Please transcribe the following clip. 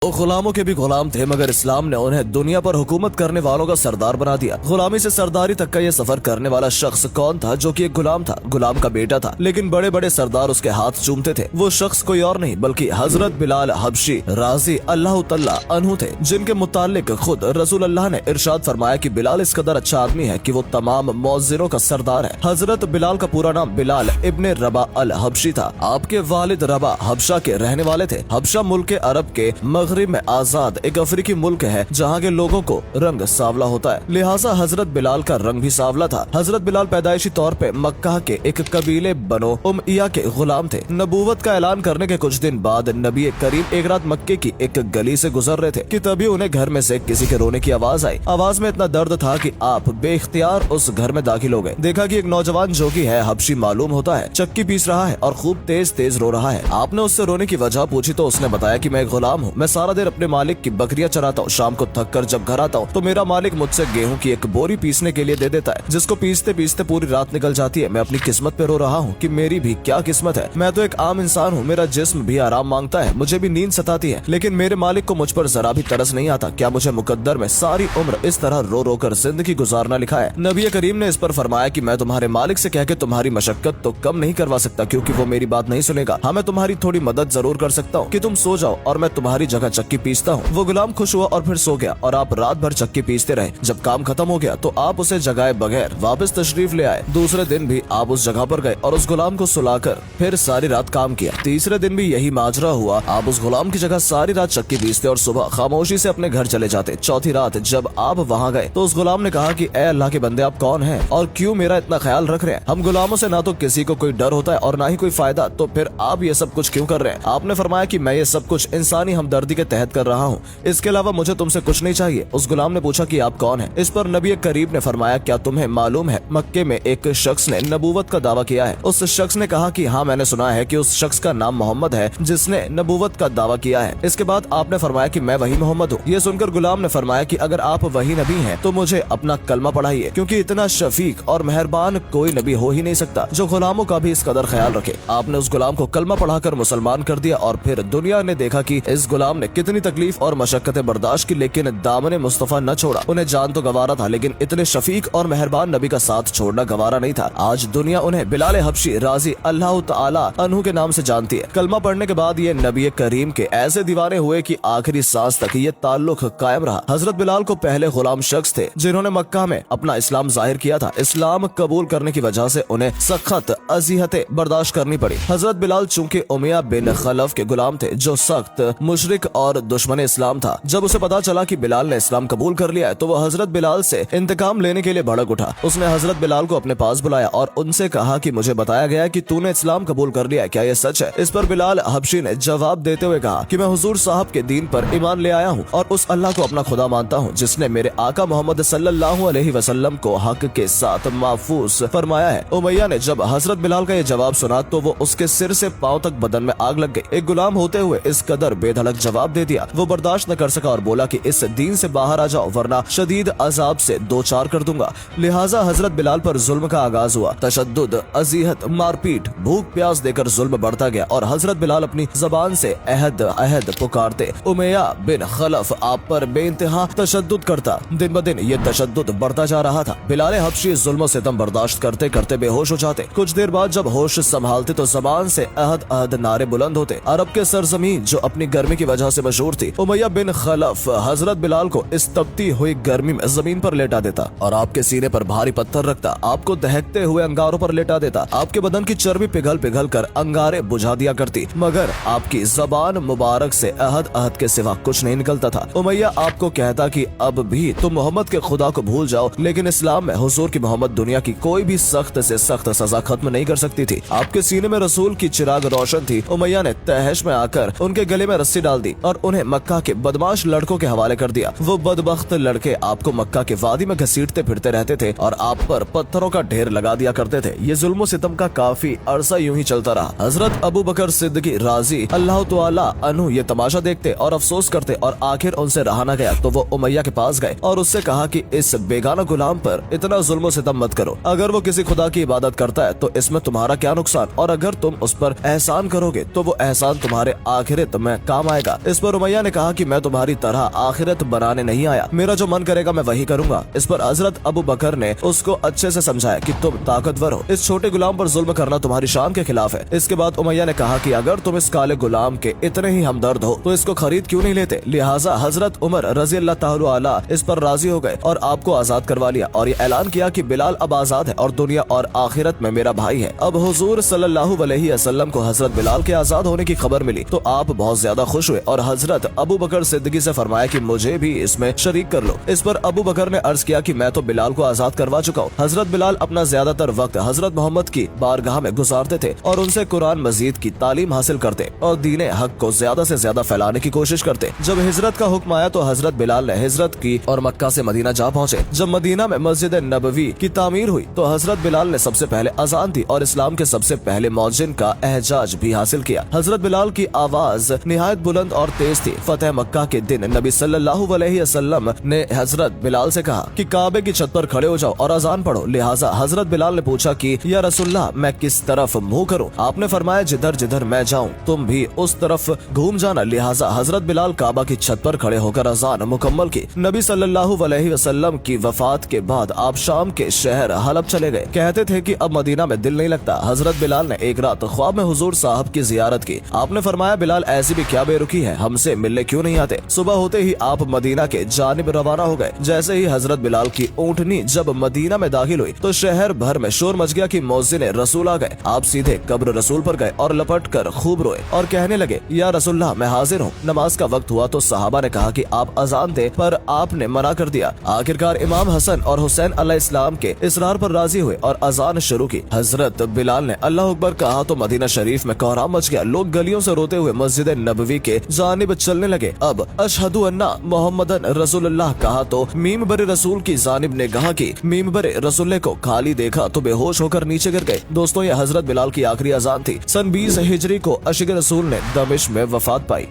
वो गुलामों के भी गुलाम थे, मगर इस्लाम ने उन्हें दुनिया पर हुकूमत करने वालों का सरदार बना दिया। गुलामी से सरदारी तक का ये सफर करने वाला शख्स कौन था? जो कि एक गुलाम था, गुलाम का बेटा था, लेकिन बड़े बड़े सरदार उसके हाथ चूमते थे। वो शख्स कोई और नहीं बल्कि हजरत बिलाल हबशी राजी अल्लाह तआला अन्हु थे, जिनके मुतालिक खुद रसूल अल्लाह ने इरशाद फरमाया कि बिलाल इस कदर अच्छा आदमी है कि वो तमाम मौजिरों का सरदार है। हजरत बिलाल का पूरा नाम बिलाल इब्ने रबा अल हबशी था। आपके वालिद रबा हबशा के रहने वाले थे। हबशा मुल्क अरब के मगरिब में आजाद एक अफ्रीकी मुल्क है, जहाँ के लोगों को रंग सावला होता है, लिहाजा हजरत बिलाल का रंग भी सावला था। हजरत बिलाल पैदाइशी तौर पे मक्का के एक कबीले बनो उमैया के गुलाम थे। नबूवत का ऐलान करने के कुछ दिन बाद नबी करीम एक रात मक्के की एक गली से गुजर रहे थे कि तभी उन्हें घर में से किसी के रोने की आवाज आई। आवाज में इतना दर्द था कि आप बेख्तियार उस घर में दाखिल हो गए। देखा कि एक नौजवान जो कि है हबशी मालूम होता है, चक्की पीस रहा है और खूब तेज तेज रो रहा है। आपने उससे रोने की वजह पूछी तो उसने बताया कि मैं एक गुलाम हूँ, मैं सारा दिन अपने मालिक की बकरियां चराता हूँ, शाम को थक कर जब घर आता हूँ तो मेरा मालिक मुझसे गेहूं की एक बोरी पीसने के लिए दे देता है, जिसको पीसते पीसते पूरी रात निकल जाती है। मैं अपनी किस्मत पे रो रहा हूँ कि मेरी भी क्या किस्मत है। मैं तो एक आम इंसान हूँ, मेरा जिस्म भी आराम मांगता है, मुझे भी नींद सताती है, लेकिन मेरे मालिक को मुझ पर जरा भी तरस नहीं आता। क्या मुझे मुकद्दर में सारी उम्र इस तरह रो रो कर जिंदगी गुजारना लिखा है? नबी करीम ने इस पर फरमाया कि मैं तुम्हारे मालिक से कह के तुम्हारी मशक्कत तो कम नहीं करवा सकता, क्योंकि वो मेरी बात नहीं सुनेगा। हाँ, मैं तुम्हारी थोड़ी मदद जरूर कर सकता हूँ कि तुम सो जाओ और मैं तुम्हारी जगह चक्की पीसता हूँ। वो गुलाम खुश हुआ और फिर सो गया और आप रात भर चक्की पीसते रहे। जब काम खत्म हो गया तो आप उसे जगाए बगैर वापस तशरीफ ले आए। दूसरे दिन भी आप उस जगह पर गए और उस गुलाम को सुलाकर फिर सारी रात काम किया। तीसरे दिन भी यही माजरा हुआ, आप उस गुलाम की जगह सारी रात चक्की पीसते और सुबह खामोशी से अपने घर चले जाते। चौथी रात जब आप वहाँ गए तो उस गुलाम ने कहा कि ए अल्लाह के बंदे, आप कौन हैं और क्यों मेरा इतना ख्याल रख रहे हैं? हम गुलामों से ना तो किसी को कोई डर होता है और ना ही कोई फायदा, तो फिर आप ये सब कुछ क्यों कर रहे हैं? आपने फरमाया कि मैं ये सब कुछ इंसानी हमदर्दी के तहत कर रहा हूँ, इसके अलावा मुझे तुमसे कुछ नहीं चाहिए। उस गुलाम ने पूछा कि आप कौन हैं? इस पर नबी करीम ने फरमाया, क्या तुम्हें मालूम है मक्के में एक शख्स ने नबूवत का दावा किया है? उस शख्स ने कहा कि हाँ, मैंने सुना है कि उस शख्स का नाम मोहम्मद है जिसने नबूवत का दावा किया है। इसके बाद आपने फरमाया कि मैं वही मोहम्मद हूँ। ये सुनकर गुलाम ने फरमाया कि अगर आप वही नबी हैं तो मुझे अपना कलमा पढ़ाइए, क्योंकि इतना शफीक और मेहरबान कोई नबी हो ही नहीं सकता जो गुलामों का भी इस कदर ख्याल रखे। आपने उस गुलाम को कलमा पढ़ाकर मुसलमान कर दिया और फिर दुनिया ने देखा कि इस गुलाम ने कितनी तकलीफ और मशक्कतें बर्दाश्त की, लेकिन दामने मुस्तफा न छोड़ा। उन्हें जान तो गवारा था, लेकिन इतने शफीक और मेहरबान नबी का साथ छोड़ना गवारा नहीं था। आज दुनिया उन्हें बिलाल हबशी राजी अल्लाह तआला अन्हु के नाम से जानती है। कलमा पढ़ने के बाद ये नबी करीम के ऐसे दीवाने हुए कि आखिरी सांस तक ये ताल्लुक कायम रहा। हजरत बिलाल को पहले गुलाम शख्स थे जिन्होंने मक्का में अपना इस्लाम जाहिर किया था। इस्लाम कबूल करने की वजह से उन्हें सख्त अज़ियतें बर्दाश्त करनी पड़ी। हजरत बिलाल चूंकि उमैया बिन खलफ के गुलाम थे, जो सख्त मुशरिक और दुश्मन इस्लाम था, जब उसे पता चला कि बिलाल ने इस्लाम कबूल कर लिया है तो वह हजरत बिलाल से इंतकाम लेने के लिए भड़क उठा। उसने हजरत बिलाल को अपने पास बुलाया और उनसे कहा कि मुझे बताया गया कि तूने इस्लाम कबूल कर लिया है, क्या यह सच है? इस पर बिलाल हबशी ने जवाब देते हुए कहा कि मैं हुजूर साहब के दीन पर ईमान ले आया हूँ और उस अल्लाह को अपना खुदा मानता हूँ जिसने मेरे आका मोहम्मद सल्लल्लाहु अलैहि वसल्लम को हक के साथ महफूज फरमाया है। उमैया ने जब हजरत बिलाल का ये जवाब सुना तो वो उसके सिर से पांव तक बदन में आग लग गई। एक गुलाम होते हुए इस कदर बेधड़क जवाब दे दिया। वो बर्दाश्त न कर सका और बोला कि इस दीन से बाहर आ जाओ वरना शदीद अजाब से दो चार कर दूंगा। लिहाजा हजरत बिलाल पर जुल्म का आगाज हुआ। तशद्दुद, अज़ियत, मारपीट, भूख प्यास देकर जुल्म बढ़ता गया और हजरत बिलाल अपनी जबान से अहद अहद पुकारते। उमैया बिन खलफ आप पर बेइंतहा तशद्दुद करता। दिन ब दिन ये तशद्दुद बढ़ता जा रहा था। बिलाल हबशी जुल्म सितम बर्दाश्त करते करते बेहोश हो जाते। कुछ देर बाद जब होश संभालते तो जबान से अहद अहद नारे बुलंद होते। अरब के सरजमीन जो अपनी गर्मी की वजह से मशहूर थी, उमैया बिन खलफ हजरत बिलाल को इस तपती हुई गर्मी में जमीन पर लेटा देता और आपके सीने पर भारी पत्थर रखता। आपको दहकते हुए अंगारों पर लेटा देता। आपके बदन की चर्बी पिघल पिघल कर अंगारे बुझा दिया करती, मगर आपकी जबान मुबारक से अहद अहद के सिवा कुछ नहीं निकलता था। उमैया आपको कहता कि अब भी तुम मोहम्मद के खुदा को भूल जाओ, लेकिन इस्लाम में हुजूर की मोहम्मद दुनिया की कोई भी सख्त से सख्त सजा खत्म नहीं कर सकती थी। आपके सीने में रसूल की चिराग रोशन थी। उमैया ने तहश में आकर उनके गले में रस्सी डाल दी और उन्हें मक्का के बदमाश लड़कों के हवाले कर दिया। वो बदबख्त लड़के आपको मक्का के वादी में घसीटते फिरते रहते थे और आप पर पत्थरों का ढेर लगा दिया करते थे। ये जुल्म सितम का काफी अरसा यूं ही चलता रहा। हजरत अबू बकर सिद्दीकी राजी अल्लाह तआला अन्हु ये तमाशा देखते और अफसोस करते और आखिर उनसे रहा न गया तो वो उमैया के पास गए और उससे कहा कि इस बेगाना गुलाम पर इतना जुल्म सितम मत करो। अगर वो किसी खुदा की इबादत करता है तो इसमें तुम्हारा क्या नुकसान, और अगर तुम उस पर एहसान करोगे तो वो एहसान तुम्हारे आखिरत में काम आएगा। इस पर उमैया ने कहा कि मैं तुम्हारी तरह आखिरत बनाने नहीं आया, मेरा जो मन करेगा मैं वही करूंगा। इस पर हजरत अबू बकर ने उसको अच्छे से समझाया कि तुम ताकतवर हो, इस छोटे गुलाम पर जुल्म करना तुम्हारी शान के खिलाफ है। इसके बाद उमैया ने कहा कि अगर तुम इस काले गुलाम के इतने ही हमदर्द हो तो इसको खरीद क्यों नहीं लेते। लिहाजा हजरत उमर रजी अल्लाह ताला अन्हु इस पर राजी हो गए और आपको आजाद करवा लिया और ये ऐलान किया कि बिलाल अब आजाद है और दुनिया और आखिरत में मेरा भाई है। अब हुजूर सल्लल्लाहु अलैहि वसल्लम को हजरत बिलाल के आजाद होने की खबर मिली तो आप बहुत ज्यादा खुश हुए और हजरत अबू बकर सिद्दीकी से फरमाया कि मुझे भी इसमें शरीक कर लो। इस पर अबू बकर ने अर्ज किया कि मैं तो बिलाल को आजाद करवा चुका हूँ। हजरत बिलाल अपना ज्यादातर वक्त हजरत मोहम्मद की बारगाह में गुजारते थे और उनसे कुरान मजीद की तालीम हासिल करते और दीन हक को ज्यादा से ज्यादा फैलाने की कोशिश करते। जब हिजरत का हुक्म आया तो हजरत बिलाल ने हिजरत की और मक्का से मदीना जा पहुँचे। जब मदीना में मस्जिद नबवी की तामीर हुई तो हजरत बिलाल ने सबसे पहले अजान दी और इस्लाम के सबसे पहले मौजिन का एहजाज भी हासिल किया। हजरत बिलाल की आवाज निहायत बुलंद और तेज थी। फतेह मक्का के दिन नबी सल्लल्लाहु अलैहि वसल्लम ने हजरत बिलाल से कहा कि काबे की छत पर खड़े हो जाओ और अजान पढ़ो। लिहाजा हजरत बिलाल ने पूछा कि या रसूलल्लाह मैं किस तरफ मुंह करूं। आपने फरमाया जिधर जिधर मैं जाऊं तुम भी उस तरफ घूम जाना। लिहाजा हजरत बिलाल काबा की छत पर खड़े होकर अजान मुकम्मल की। नबी सल्लल्लाहु अलैहि वसल्लम की वफात के बाद आप शाम के शहर हलब चले गए। कहते थे कि अब मदीना में दिल नहीं लगता। हजरत बिलाल ने एक रात ख्वाब में हुजूर साहब की जियारत की। आपने फरमाया बिलाल ऐसी भी क्या बेरुखी है, हमसे मिलने क्यों नहीं आते। सुबह होते ही आप मदीना के जानिब रवाना हो गए। जैसे ही हजरत बिलाल की ऊँटनी जब मदीना में दाखिल हुई तो शहर भर में शोर मच गया कि मौजिन रसूल आ गए। आप सीधे कब्र रसूल पर गए और लपट कर खूब रोए और कहने लगे या रसूलल्लाह मैं हाजिर हूँ। नमाज का वक्त हुआ तो सहाबा ने कहा कि आप अजान दे, पर आपने मना कर दिया। आखिरकार इमाम हसन और हुसैन अलैहिस्सलाम के इसरार पर राजी हुए और अजान शुरू की। हजरत बिलाल ने अल्लाह अकबर कहा तो मदीना शरीफ में कोहराम मच गया। लोग गलियों से रोते हुए मस्जिद नबवी के जानिब चलने लगे। अब अशहदु अन्ना मोहम्मदन रसूलुल्लाह कहा तो मीम बरे रसूल की जानिब ने कहा कि मीम बरे रसूल को खाली देखा तो बेहोश होकर नीचे गिर गए। दोस्तों ये हजरत बिलाल की आखिरी अजान थी। सन 20 हिजरी को अशिक रसूल ने दमिश्क में वफात पाई।